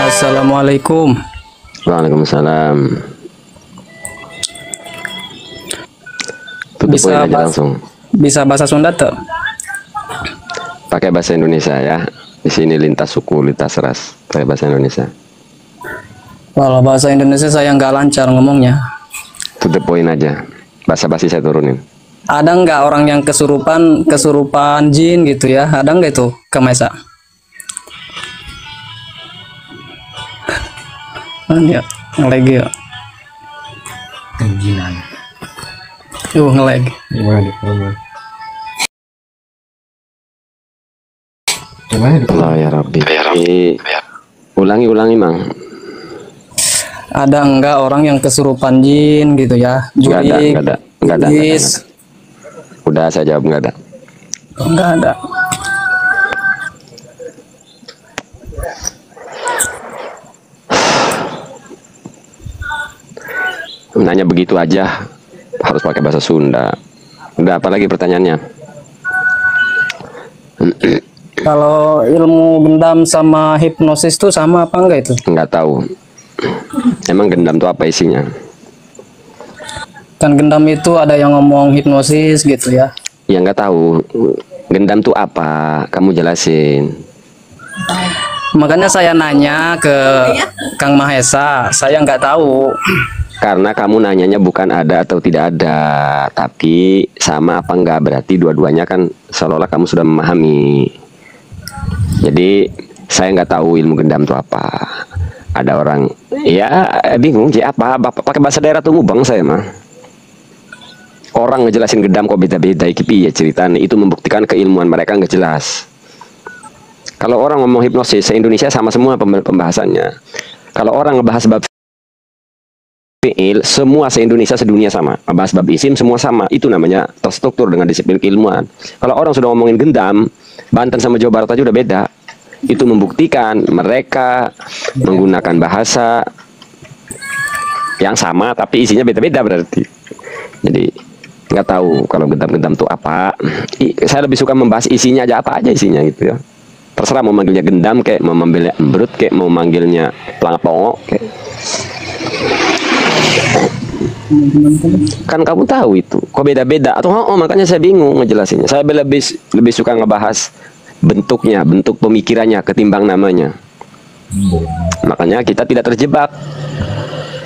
Assalamualaikum. Waalaikumsalam. Tutup poin aja langsung. Bisa bahasa Sunda tuh? Pakai bahasa Indonesia ya. Di sini lintas suku, lintas ras. Pakai bahasa Indonesia. Kalau bahasa Indonesia saya nggak lancar ngomongnya. Tutup poin aja. Bahasa basi saya turunin. Ada nggak orang yang kesurupan jin gitu ya? Ada nggak itu, Kak Maisa? Ya, ngelag ya. Kejinan. Ngelag. Gimana di promo? Gimana di Allah ya Rabbi. Ulangi Mang. Ada nggak orang yang kesurupan jin gitu ya? Jurik, Nggak ada. Udah saya jawab nggak ada. Nggak ada. Nanya begitu aja harus pakai bahasa Sunda. Udah, apa lagi pertanyaannya? Kalau ilmu gendam sama hipnosis tuh sama apa enggak itu? Nggak tahu. Emang gendam tuh apa isinya? Kan gendam itu ada yang ngomong hipnosis gitu ya. Ya nggak tahu. Gendam tuh apa? Kamu jelasin. Makanya saya nanya ke Kang Mahesa, saya nggak tahu. Karena kamu nanyanya bukan ada atau tidak ada, tapi sama apa enggak, berarti dua-duanya kan seolah-olah kamu sudah memahami. Jadi saya nggak tahu ilmu gendam itu apa. Ada orang ya bingung, apa bapak pakai bahasa daerah tuh mubang saya mah. Orang ngejelasin gendam kok beda-beda, iki ya ceritanya, itu membuktikan keilmuan mereka nggak jelas. Kalau orang ngomong hipnosis, se-Indonesia sama semua pembahasannya. Kalau orang ngebahas bab fi'il, semua se-Indonesia sedunia sama. Ngebahas bab isim, semua sama. Itu namanya terstruktur dengan disiplin keilmuan. Kalau orang sudah ngomongin gendam, Banten sama Jawa Barat aja udah beda. Itu membuktikan mereka menggunakan bahasa yang sama, tapi isinya beda-beda berarti. Jadi nggak tahu kalau gendam-gendam itu apa. Saya lebih suka membahas isinya aja, apa aja isinya gitu ya. Terserah mau manggilnya gendam kayak, mau manggilnya embrut kayak, mau manggilnya pelangapongok kayak. Kan kamu tahu itu kok beda-beda atau makanya saya bingung ngejelasinnya. Saya lebih suka ngebahas bentuknya, bentuk pemikirannya ketimbang namanya. Makanya kita tidak terjebak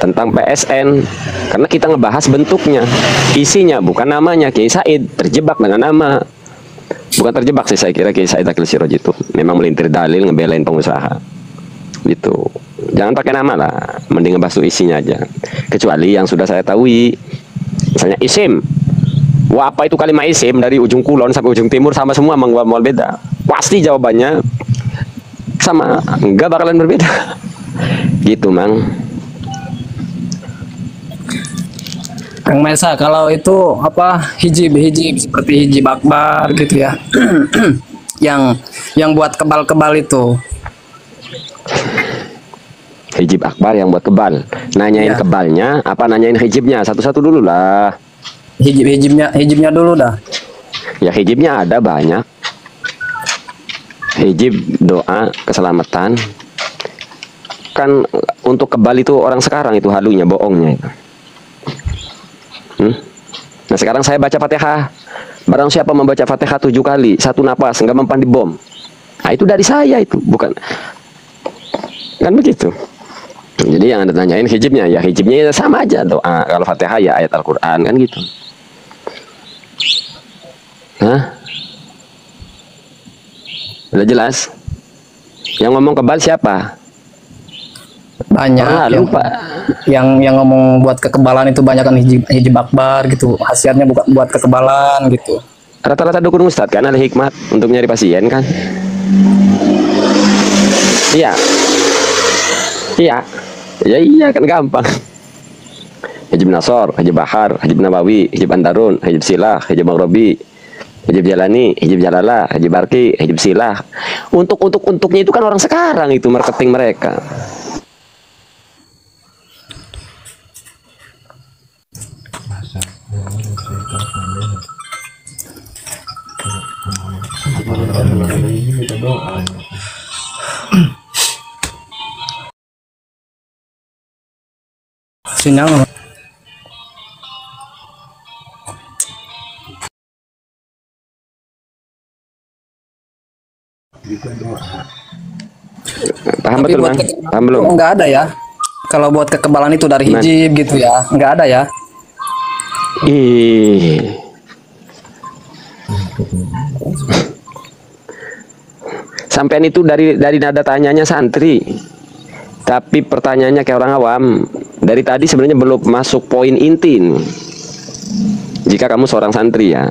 tentang PSN karena kita ngebahas bentuknya, isinya bukan namanya. Kiai Said terjebak dengan nama. Bukan terjebak sih, saya kira Kiai Said Akil Siroj itu memang melintir dalil ngebelain pengusaha gitu. Jangan pakai nama lah, mending ngebahas isinya aja. Kecuali yang sudah saya tahu, misalnya isim. Wah, apa itu kalimat isim dari ujung kulon sampai ujung timur sama semua, mau beda. Pasti jawabannya sama, enggak bakalan berbeda. Gitu, Mang. Kang Mesa, kalau itu apa hijib seperti hijib akbar gitu ya. yang buat kebal-kebal itu. Hijib akbar yang buat kebal. Nanyain ya. Kebalnya apa nanyain hijibnya? Satu-satu dulu lah. Hijibnya dulu dah. Ya hijibnya ada banyak. Hijib doa keselamatan. Kan untuk kebal itu orang sekarang itu halunya, bohongnya itu. Nah sekarang saya baca Fatihah. Barang siapa membaca Fatihah 7 kali, satu napas, enggak mempan di bom. Nah itu dari saya itu, bukan. Kan begitu. Jadi yang Anda tanyain hijibnya, ya hijibnya sama aja doa. Kalau Fatihah ya ayat Al-Quran kan gitu. Hah? Udah jelas? Yang ngomong kebal siapa? Banyak yang ngomong buat kekebalan itu banyak kan hijib akbar gitu. Khasiatnya bukan buat kekebalan gitu. Rata-rata dukun ustadz kan ada hikmat untuk nyari pasien kan? Iya. Iya kan gampang. Hijib Nasor, Hijib Bahar, Hijib Nabawi, Hijib Andarun, Hijib Silah, Hijib Maghribi, Hijib Jalani, Hijib Jalalah, Hijib Barki, Hijib Silah. Untuknya itu kan orang sekarang itu marketing mereka. Sinyal. Paham Tapi betul buat Mang? Paham belum? nggak ada ya. Kalau buat kekebalan itu dari hijab gitu ya, nggak ada ya. Ih. Sampean itu dari nada tanyanya santri. Tapi pertanyaannya kayak orang awam. Dari tadi sebenarnya belum masuk poin inti nih. Jika kamu seorang santri ya.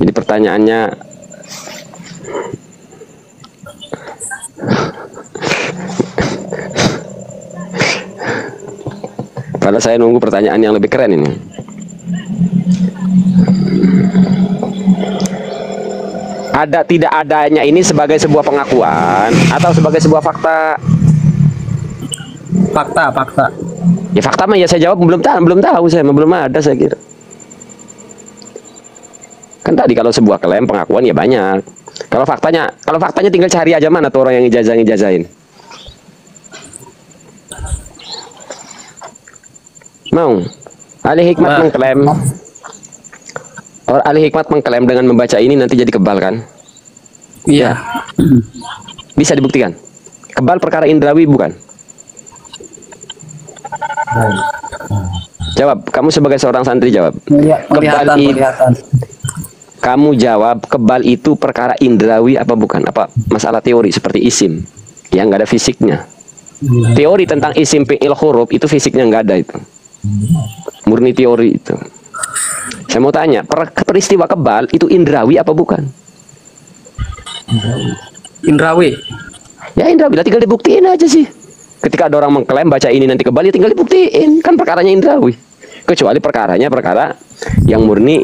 Jadi pertanyaannya padahal saya nunggu pertanyaan yang lebih keren ini. Ada tidak adanya ini sebagai sebuah pengakuan atau sebagai sebuah fakta? Fakta. Ya fakta mah ya saya jawab belum tahu saya belum ada saya kira. Kan tadi kalau sebuah klaim pengakuan ya banyak. Kalau faktanya tinggal cari aja mana tuh orang yang ngejazahin. Mau ahli hikmat mengklaim orang ahli hikmat mengklaim dengan membaca ini nanti jadi kebal kan? Iya. Bisa dibuktikan. Kebal perkara indrawi bukan? Jawab, kamu sebagai seorang santri jawab. Kelihatan. Kamu jawab, kebal itu perkara indrawi apa bukan? Apa masalah teori seperti isim yang nggak ada fisiknya? Teori tentang isim fi'il huruf itu fisiknya nggak ada itu. Murni teori itu. Saya mau tanya, peristiwa kebal itu indrawi apa bukan? Indrawi. Ya indrawi lah, tinggal dibuktiin aja sih. Ketika ada orang mengklaim baca ini nanti kebal ya tinggal dibuktiin. Kan perkaranya indrawi. Kecuali perkaranya perkara yang murni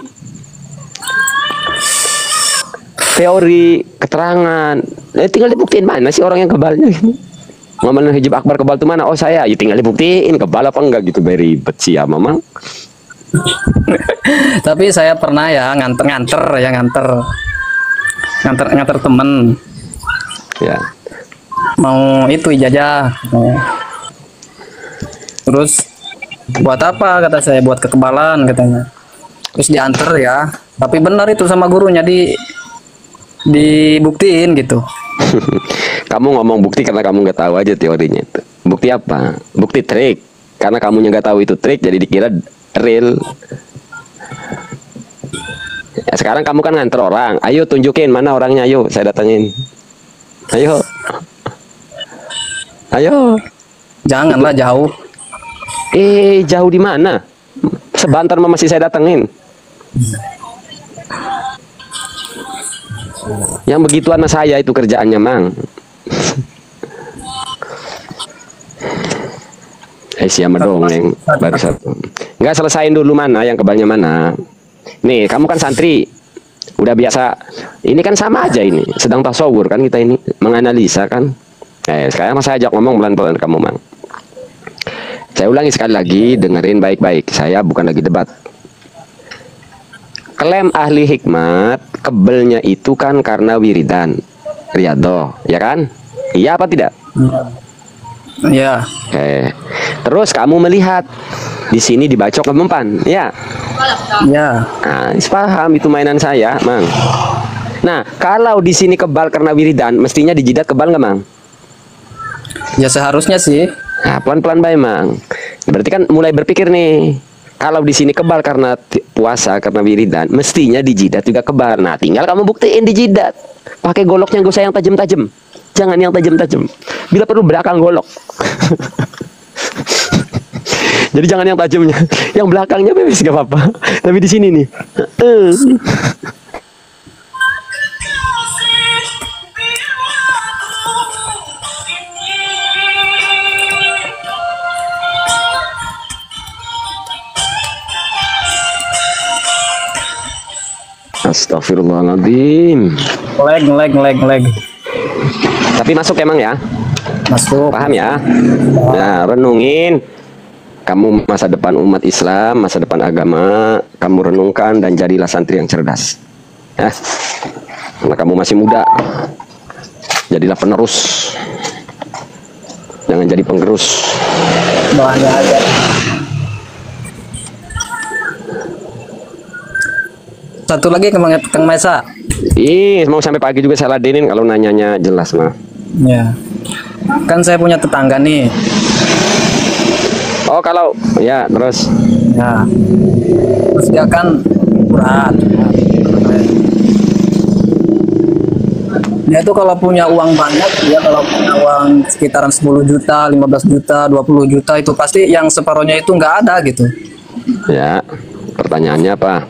teori, keterangan. Ya, tinggal dibuktiin mana sih orang yang kebalnya. Ngomongin hijab akbar kebal itu mana? Oh saya, ya tinggal dibuktiin kebal apa enggak gitu. Very ribet sih ya memang. Tapi saya pernah ya nganter temen. Ya. Mau itu ijazah. Terus buat apa kata saya, buat kekebalan katanya. Terus diantar ya. Tapi benar itu sama gurunya dibuktiin gitu. Kamu ngomong bukti karena kamu nggak tahu aja teorinya itu. Bukti apa? Bukti trik. Karena kamunya nggak tahu itu trik, jadi dikira real. Ya, sekarang kamu kan nganter orang. Ayo tunjukin mana orangnya. Ayo saya datengin. Ayo. Janganlah jauh. Jauh di mana? Sebentar masih saya datengin. Yang begituan saya itu kerjaannya Mang. Siapa dongeng baru satu. Nggak selesain dulu mana yang kebalnya mana. Nih kamu kan santri, udah biasa. Ini kan sama aja ini. Sedang tasawur kan kita ini menganalisa kan. Sekarang saya ajak ngomong pelan-pelan kamu Mang. Saya ulangi sekali lagi, dengerin baik-baik. Saya bukan lagi debat. Klaim ahli hikmat, kebelnya itu kan karena wiridan, riyadhah, ya kan? Iya apa tidak? Iya. Oke. Terus kamu melihat di sini dibacok mempan, ya? Iya. Nah, paham itu mainan saya, Mang. Nah, kalau di sini kebal karena wiridan, mestinya di jidat kebal nggak, Mang? Ya seharusnya sih. Nah, pelan-pelan baik, Mang. Berarti kan mulai berpikir nih. Kalau di sini kebal karena puasa, karena wiridan, mestinya di jidat juga kebal. Nah, tinggal kamu buktiin di jidat. Pakai goloknya gak usah yang tajam-tajam. Jangan yang tajam-tajam. Bila perlu belakang golok. Jadi jangan yang tajamnya. Yang belakangnya bebas gak apa-apa. Tapi di sini nih. Astagfirullahaladzim. Leg. Tapi masuk emang ya? Masuk. Paham ya? Nah, renungin. Kamu masa depan umat Islam, masa depan agama, kamu renungkan dan jadilah santri yang cerdas. Ya. Karena kamu masih muda. Jadilah penerus. Jangan jadi penggerus. Doanya aja. Satu lagi Kang Mesa. Ih, mau sampai pagi juga saya ladenin kalau nanyanya jelas mah. Ya. Kan saya punya tetangga nih. Oh, kalau ya terus. Ya. Terus dia kan curhat. Dia tuh kalau punya uang banyak, dia kalau punya uang sekitaran 10 juta, 15 juta, 20 juta itu pasti yang separohnya itu nggak ada gitu. Ya, pertanyaannya apa?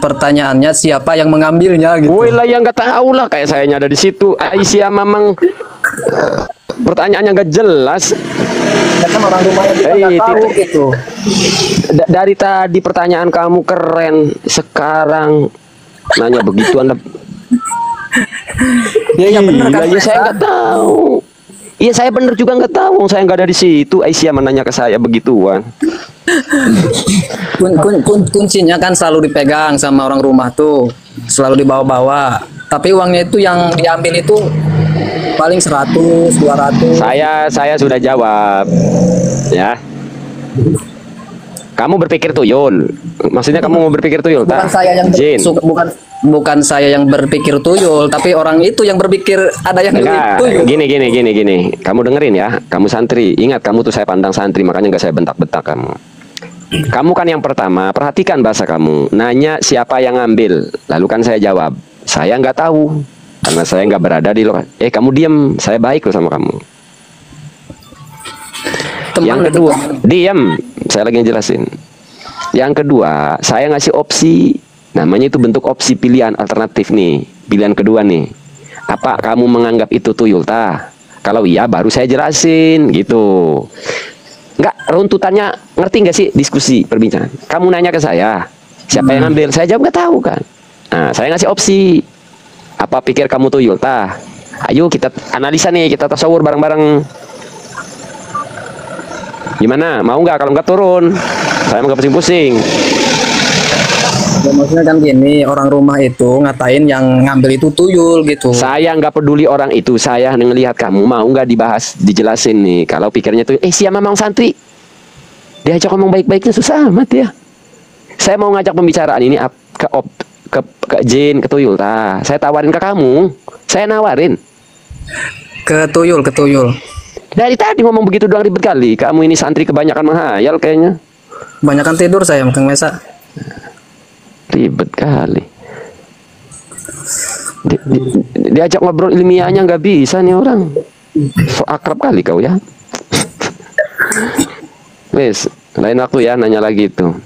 Pertanyaannya siapa yang mengambilnya gitu. Woi lah yang nggak tahu lah, kayak sayanya ada di situ. Aisyah memang pertanyaannya nggak jelas. Ya kan orang rumahnya juga nggak tahu gitu. Dari tadi pertanyaan kamu keren, sekarang nanya begituan. Ya benar kan. Ya saya nggak tahu. Iya saya bener juga nggak tahu. Saya nggak ada di situ. Aisyah menanya ke saya begituan. Kuncinya kan selalu dipegang sama orang rumah tuh, selalu dibawa-bawa. Tapi uangnya itu yang diambil itu paling 100, 200. Saya sudah jawab. Ya. Kamu berpikir tuyul. Maksudnya kamu mau berpikir tuyul? Bukan saya yang Jin. bukan saya yang berpikir tuyul, tapi orang itu yang berpikir ada yang Enggak, tuyul. gini. Kamu dengerin ya. Kamu santri. Ingat kamu tuh saya pandang santri, makanya nggak saya bentak-bentak kamu. Kamu kan yang pertama, perhatikan bahasa kamu. Nanya siapa yang ngambil, lalu kan saya jawab, saya nggak tahu, karena saya nggak berada di lokasi. Kamu diam, saya baik loh sama kamu. Yang kedua, diam, saya lagi ngejelasin. Yang kedua, saya ngasih opsi, namanya itu bentuk opsi pilihan alternatif nih. Pilihan kedua nih, apa kamu menganggap itu tuyul tah? Kalau iya, baru saya jelasin gitu. Enggak, runtutannya ngerti nggak sih diskusi perbincangan? Kamu nanya ke saya, siapa yang ngambil? Saya jawab nggak tahu kan. Nah, saya ngasih opsi. Apa pikir kamu tuyul tah? Ayo kita analisa nih, kita tasawur bareng-bareng. Gimana? Mau nggak? Kalau nggak turun, saya nggak pusing-pusing. Ya, maksudnya kan gini, orang rumah itu ngatain yang ngambil itu tuyul gitu. Saya nggak peduli orang itu, saya ngelihat kamu mau nggak dibahas, dijelasin nih. Kalau pikirnya tuh, siapa memang santri, diajak ngomong baik-baiknya susah amat ya. Saya mau ngajak pembicaraan ini ke Jin, ke tuyul. Saya tawarin ke kamu, saya nawarin. Ke tuyul. Dari tadi ngomong begitu doang ribet kali. Kamu ini santri kebanyakan menghayal kayaknya. Kebanyakan tidur saya, Kang Mesa. Ribet kali. Diajak ngobrol ilmiahnya nggak bisa nih orang. So akrab kali kau ya. Wes, lain waktu ya nanya lagi tuh.